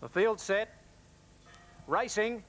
The field set, racing,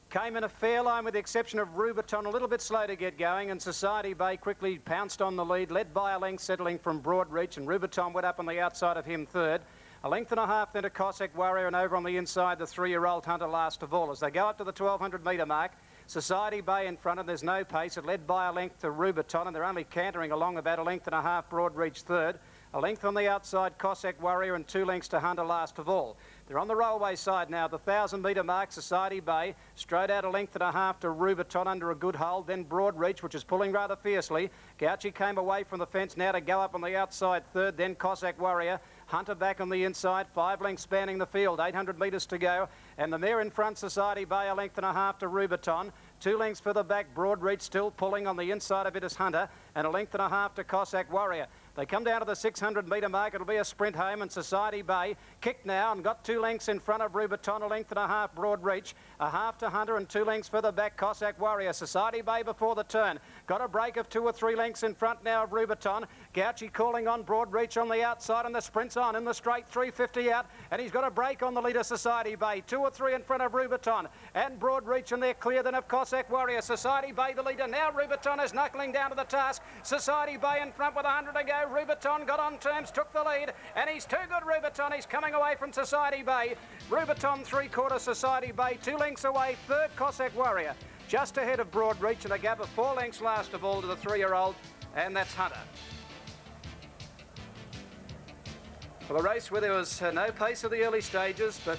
came in a fair line with the exception of Rubiton, a little bit slow to get going, and Society Bay quickly pounced on the lead, led by a length settling from Broadreach, and Rubiton went up on the outside of him third. A length and a half then to Cossack Warrior, and over on the inside the 3-year-old Hunter last of all. As they go up to the 1200 metre mark, Society Bay in front, and there's no pace. It led by a length to Rubiton, and they're only cantering along about a length and a half. Broadreach third. A length on the outside, Cossack Warrior, and 2 lengths to Hunter last of all. They're on the railway side now, the 1,000 metre mark. Society Bay straight out a length and a half to Rubiton under a good hold. Then Broadreach, which is pulling rather fiercely. Gauchi came away from the fence now to go up on the outside third. Then Cossack Warrior. Hunter back on the inside, 5 lengths spanning the field, 800 metres to go. And the mare in front, Society Bay, a length and a half to Rubiton. 2 lengths for the back, Broadreach still pulling on the inside of it is Hunter, and a length and a half to Cossack Warrior. They come down to the 600 metre mark. It'll be a sprint home, and Society Bay kicked now and got 2 lengths in front of Rubiton, a length and a half Broadreach, a half to Hunter, and 2 lengths for the back, Cossack Warrior. Society Bay before the turn. Got a break of 2 or 3 lengths in front now of Rubiton. Gauchi calling on Broadreach on the outside, and the sprint's on in the straight, 350 out, and he's got a break on the leader, Society Bay. 2 or 3 in front of Rubiton and Broadreach, and they're clear then of Cossack Warrior. Society Bay the leader. Now Rubiton is knuckling down to the task. Society Bay in front with 100 to go. Rubiton got on terms, took the lead, and he's too good, Rubiton. He's coming away from Society Bay. Rubiton 3/4, Society Bay 2 lengths away. Third, Cossack Warrior. Just ahead of Broadreach, and a gap of 4 lengths last of all to the 3-year-old, and that's Hunter. For the race where there was no pace at the early stages, but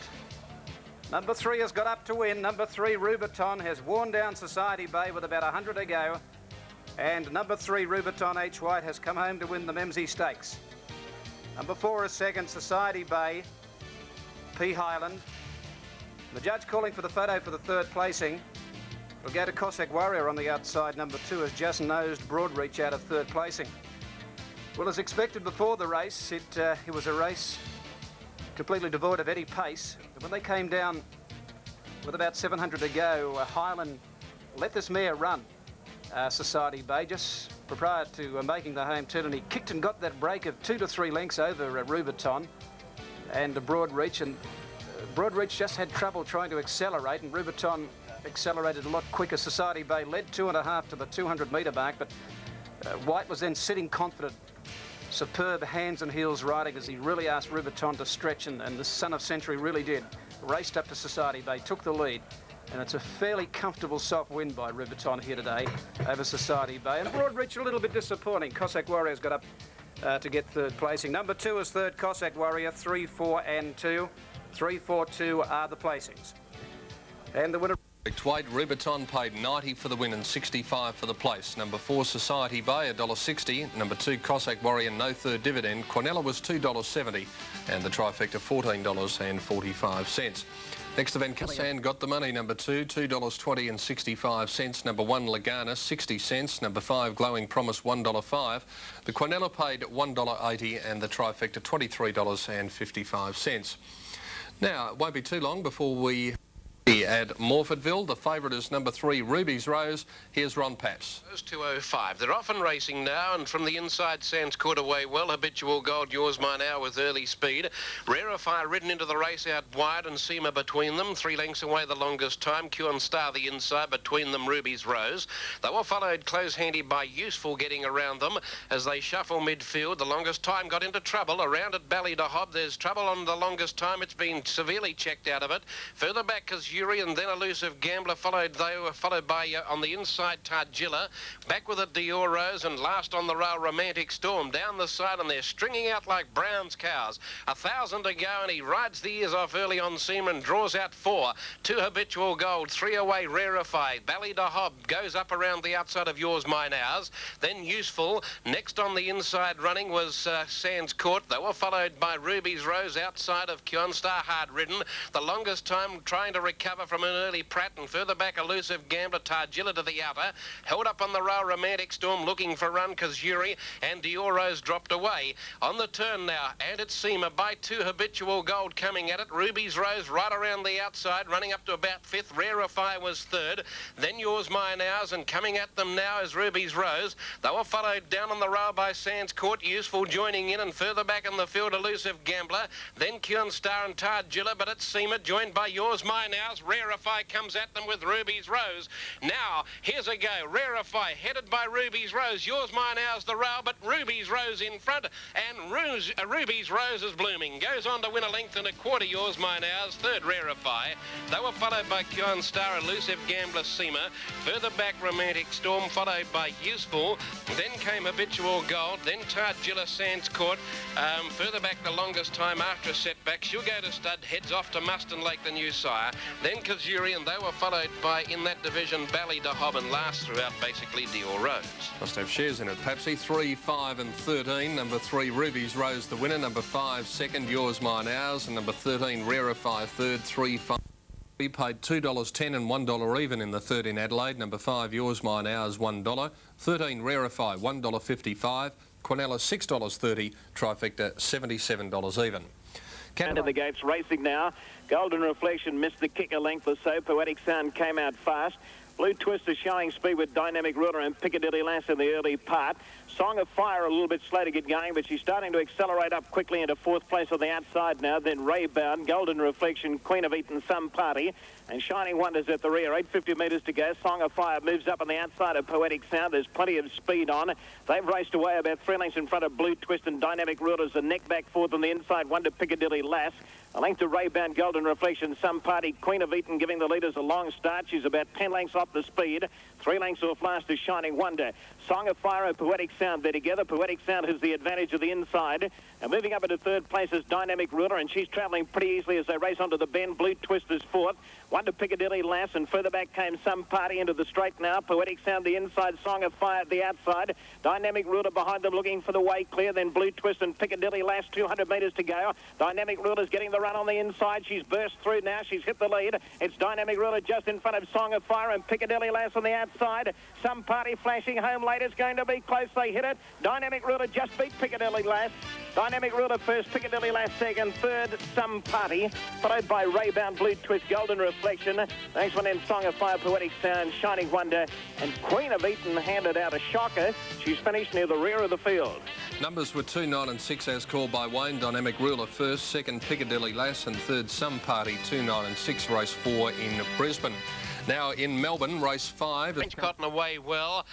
number 3 has got up to win. Number 3, Rubiton, has worn down Society Bay with about 100 to go. And number 3, Rubiton H. White, has come home to win the Memsie Stakes. Number 4 is second, Society Bay, P. Highland. The judge calling for the photo for the third placing. It'll go to Cossack Warrior on the outside. Number 2 has just nosed Broadreach out of third placing. Well, as expected before the race, it was a race completely devoid of any pace. But when they came down with about 700 to go, Highland let this mare run, Society Bay, just prior to making the home turn, and he kicked and got that break of 2 to 3 lengths over Rubiton and Broadreach, and Broadreach just had trouble trying to accelerate, and Rubiton accelerated a lot quicker. Society Bay led 2.5 to the 200 metre mark, but White was then sitting confident. Superb hands and heels riding as he really asked Rubiton to stretch, and the Son of Century really did. Raced up to Society Bay, took the lead, and it's a fairly comfortable soft win by Rubiton here today over Society Bay. And Broadreach a little bit disappointing. Cossack Warrior's got up to get third placing. Number 2 is third, Cossack Warrior, 3, 4 and 2. 3, 4, 2 are the placings. And the winner... White, Rubiton paid 90 for the win and 65 for the place. Number 4, Society Bay, $1.60. Number 2, Cossack Warrior, no third dividend. Quinella was $2.70, and the trifecta $14.45. Next event, Kassan got the money. Number 2, $2.20 and 65 cents. Number 1, Lagana, 60 cents. Number 5, Glowing Promise, $1.05. The Quinella paid $1.80, and the trifecta $23.55. Now, it won't be too long before we at Morphettville. The favourite is number 3, Ruby's Rose. Here's Ron Paps. 205. They're off and racing now, and from the inside, Sands caught away well. Habitual Gold, Yours Mine Hour with early speed. Rarify ridden into the race out wide, and Seema between them. 3 lengths away the longest time. Q and Star the inside, between them Ruby's Rose. They were followed close handy by Useful getting around them as they shuffle midfield. The longest time got into trouble. Around at Ballydehob, there's trouble on the longest time. It's been severely checked out of it. Further back is Yuri, and then Elusive Gambler followed by on the inside Targilla. Back with it Dior Rose, and last on the rail Romantic Storm. Down the side, and they're stringing out like Brown's cows. 1,000 to go, and he rides the ears off early on Seaman and draws out 4. 2 Habitual Gold, 3 away Rarify. Ballydehob goes up around the outside of Yours Mine Ours. Then Useful. Next on the inside running was Sands Court. They were followed by Ruby's Rose outside of Kionstar, hard ridden. The longest time trying to recover cover from an early Pratt, and further back Elusive Gambler, Targilla to the outer. Held up on the rail, Romantic Storm looking for run, Kazuri, and Dioro's dropped away. On the turn now, and it's Seema by 2, Habitual Gold coming at it. Ruby's Rose right around the outside, running up to about 5th. Rarify was 3rd. Then Yours, Mine, Ours, and coming at them now is Ruby's Rose. They were followed down on the rail by Sands Court, Useful joining in, and further back in the field, Elusive Gambler. Then Kion Star and Targilla, but it's Seema joined by Yours, Mine, Ours. Rarify comes at them with Ruby's Rose. Now, here's a go. Rarify headed by Ruby's Rose. Yours, Mine, Ours the rail, but Ruby's Rose in front, and Ruby's Rose is blooming. Goes on to win a length and a quarter. Yours, Mine, Ours. 3rd, Rarify. They were followed by Kion Star, Elusive Gambler, Seema. Further back, Romantic Storm, followed by Useful. Then came Habitual Gold. Then Targilla, Sands Court. Further back, the longest time after a setback. She'll go to stud, heads off to Muston Lake, the new sire. Then Kazuri, and they were followed by, in that division, Bally de Hob, and last throughout, basically, Dior Rose. Must have shares in it, Papsy. 3, 5 and 13. Number 3, Ruby's Rose, the winner. Number 5, second, Yours, Mine, Ours. And number 13, Rarify, 3rd, 3, 5. We paid $2.10 and $1 even in the 3rd in Adelaide. Number 5, Yours, Mine, Ours, $1. 13, Rarify, $1.55. Quinella, $6.30. Trifecta, $77 even. Into the gates, racing now. Golden Reflection missed the kick a length or so. Poetic Sound came out fast. Blue Twister showing speed with Dynamic Ruler and Piccadilly Lass in the early part. Song of Fire a little bit slow to get going, but she's starting to accelerate up quickly into 4th place on the outside now. Then Raybound, Golden Reflection, Queen of Eaton, Some Party, and Shining Wonders at the rear. 850 metres to go. Song of Fire moves up on the outside of Poetic Sound. There's plenty of speed on. They've raced away about 3 lengths in front of Blue Twist and Dynamic Rulers. The neck back 4th on the inside, 1 to Piccadilly Lass. A length to Raybound, Golden Reflection, Some Party, Queen of Eaton giving the leaders a long start. She's about 10 lengths off the speed. 3 lengths off last is Shining Wonder. Song of Fire and Poetic Sound, they're together. Poetic Sound has the advantage of the inside. And moving up into 3rd place is Dynamic Ruler, and she's travelling pretty easily as they race onto the bend. Blue Twist is 4th. 1 to Piccadilly Lass, and further back came Some Party into the straight now. Poetic Sound the inside, Song of Fire at the outside. Dynamic Ruler behind them looking for the way clear. Then Blue Twist and Piccadilly Lass, 200 metres to go. Dynamic Ruler's getting the run on the inside. She's burst through now. She's hit the lead. It's Dynamic Ruler just in front of Song of Fire and Piccadilly Lass on the outside. Some Party flashing home late. It's going to be close. They hit it. Dynamic Ruler just beat Piccadilly Lass. Dynamic Ruler first, Piccadilly Lass second, 3rd, Some Party, followed by Raybound, Blue Twist, Golden Reflection. Next one in, Song of Fire, Poetic Sound, Shining Wonder, and Queen of Eaton handed out a shocker. She's finished near the rear of the field. Numbers were 2, 9 and 6 as called by Wayne. Dynamic Ruler first, second Piccadilly Lass, and 3rd Some Party. 2, 9 and 6, race 4 in Brisbane. Now in Melbourne, race 5. French Cotton away well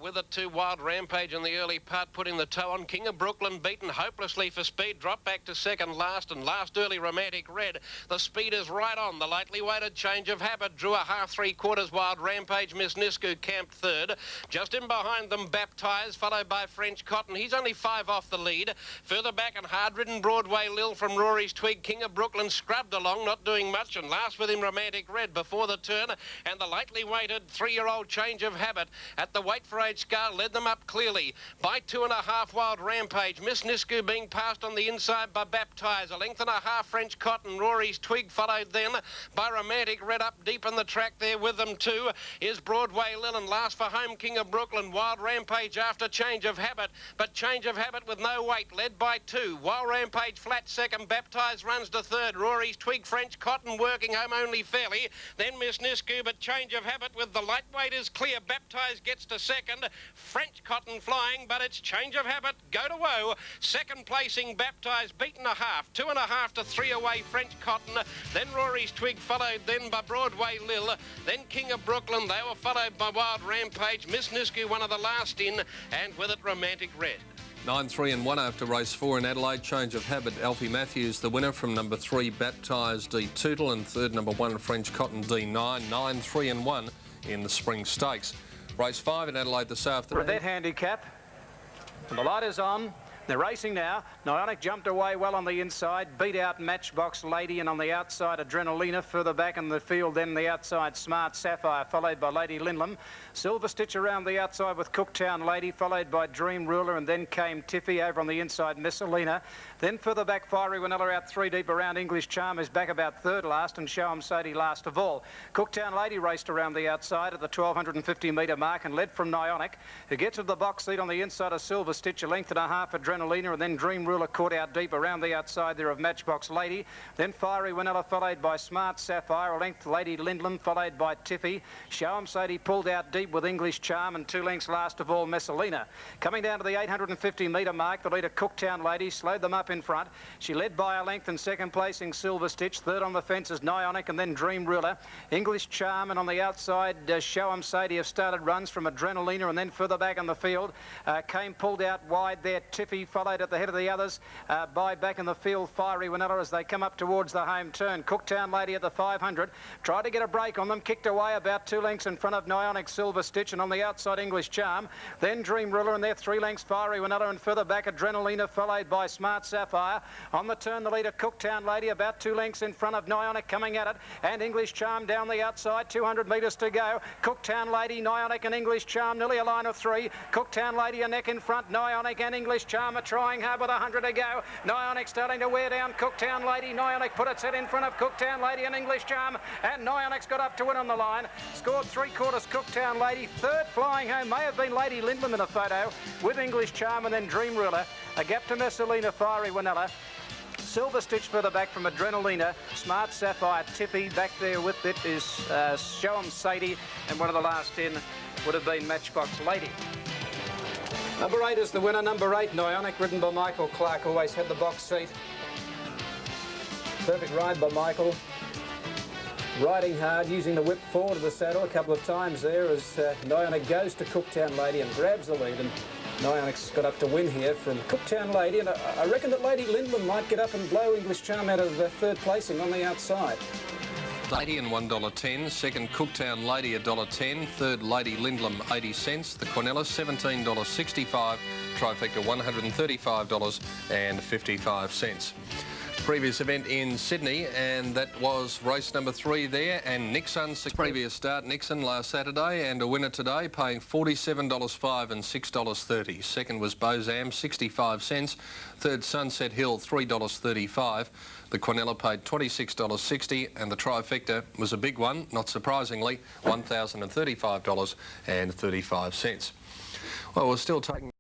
with it to Wild Rampage in the early part, putting the toe on. King of Brooklyn beaten hopelessly for speed, dropped back to second last, and last early Romantic Red. The speed is right on. The lightly weighted Change of Habit drew a half 3/4 Wild Rampage. Miss Nisku camped 3rd. Just in behind them, Baptized, followed by French Cotton. He's only 5 off the lead. Further back and hard-ridden Broadway Lil from Rory's Twig. King of Brooklyn scrubbed along, not doing much, and last with him Romantic Red before the turn. And the lightly weighted 3-year-old Change of Habit at the weight for age scale led them up clearly by 2.5 Wild Rampage. Miss Nisku being passed on the inside by Baptize. 1.5 lengths French Cotton. Rory's Twig followed then by Romantic Red up deep in the track there with them too is Broadway Lil, and last for home King of Brooklyn. Wild Rampage after Change of Habit, but Change of Habit with no weight led by 2. Wild Rampage flat second. Baptize runs to 3rd. Rory's Twig, French Cotton working home only fairly. Then Miss Nisku, but Change of Habit with the lightweight is clear. Baptized gets to second. French Cotton flying, but it's Change of Habit. Go to woe. Second placing Baptized, beaten a half. 2.5 to 3 away French Cotton. Then Rory's Twig followed then by Broadway Lil. Then King of Brooklyn. They were followed by Wild Rampage. Miss Nisku one of the last in, and with it Romantic Red. 9, 3 and 1 after race 4 in Adelaide. Change of Habit, Alfie Matthews the winner from number 3 Baptized D Tootle, and 3rd number 1 French Cotton D9. 9, 3 and 1 in the Spring Stakes. Race 5 in Adelaide this afternoon. For that handicap, and the light is on. They're racing now. Nionic jumped away well on the inside, beat out Matchbox Lady, and on the outside Adrenalina. Further back in the field then the outside Smart Sapphire, followed by Lady Lindlam. Silver Stitch around the outside with Cooktown Lady, followed by Dream Ruler, and then came Tiffy over on the inside Messalina. Then further back, Fiery Winella out 3 deep around English Charm is back about 3rd last, and Show 'em Sadie last of all. Cooktown Lady raced around the outside at the 1250 metre mark and led from Nionic, who gets to the box seat on the inside of Silver Stitch, a length and a half Adrenalina, and then Dream Ruler caught out deep around the outside there of Matchbox Lady. Then Fiery Winella followed by Smart Sapphire, a length Lady Lindlam followed by Tiffy. Show 'em Sadie pulled out deep with English Charm, and 2 lengths last of all Messalina. Coming down to the 850 metre mark, the leader Cooktown Lady slowed them up in front. She led by a length, and second placing Silver Stitch. Third on the fence is Nionic, and then Dream Ruler. English Charm, and on the outside Show 'em Sadie have started runs from Adrenalina, and then further back in the field came pulled out wide there. Tiffy followed at the head of the others by back in the field Fiery Winella as they come up towards the home turn. Cooktown Lady at the 500 tried to get a break on them, kicked away about 2 lengths in front of Nionic, Silver Stitch, and on the outside English Charm. Then Dream Ruler, and they're 3 lengths Fiery Winella, and further back Adrenalina followed by Smart Sapphire. On the turn, the leader Cooktown Lady about 2 lengths in front of Nionic coming at it, and English Charm down the outside, 200 metres to go. Cooktown Lady, Nionic and English Charm, nearly a line of 3. Cooktown Lady a neck in front, Nionic and English Charm are trying hard with 100 to go. Nionic starting to wear down Cooktown Lady. Nionic put its head in front of Cooktown Lady and English Charm, and Nionic's got up to win on the line. Scored 3/4 Cooktown Lady. Third flying home may have been Lady Lindlam in the photo with English Charm, and then Dream Ruler. A gap to Messalina, Fiery Winella. Silver Stitch further back from Adrenalina. Smart Sapphire, Tiffy back there with it is Show 'em Sadie, and one of the last in would have been Matchbox Lady. Number 8 is the winner. Number 8, Nionic, ridden by Michael Clark, always had the box seat. Perfect ride by Michael. Riding hard, using the whip forward of the saddle a couple of times there as Nionic goes to Cooktown Lady and grabs the lead, and Nionic's got up to win here from Cooktown Lady, and I reckon that Lady Lindlam might get up and blow English Charm out of 3rd placing on the outside. Lady and $1.10, second Cooktown Lady $1.10, third Lady Lindlam 80 cents, the Quinella $17.65, trifecta $135.55. Previous event in Sydney, and that was race number 3 there, and Nixon's previous start, Nixon last Saturday, and a winner today paying $47.05 and $6.30. Second was Bozam, 65 cents. Third Sunset Hill, $3.35. The Quinella paid $26.60, and the trifecta was a big one, not surprisingly, $1,035.35. Well, we're still taking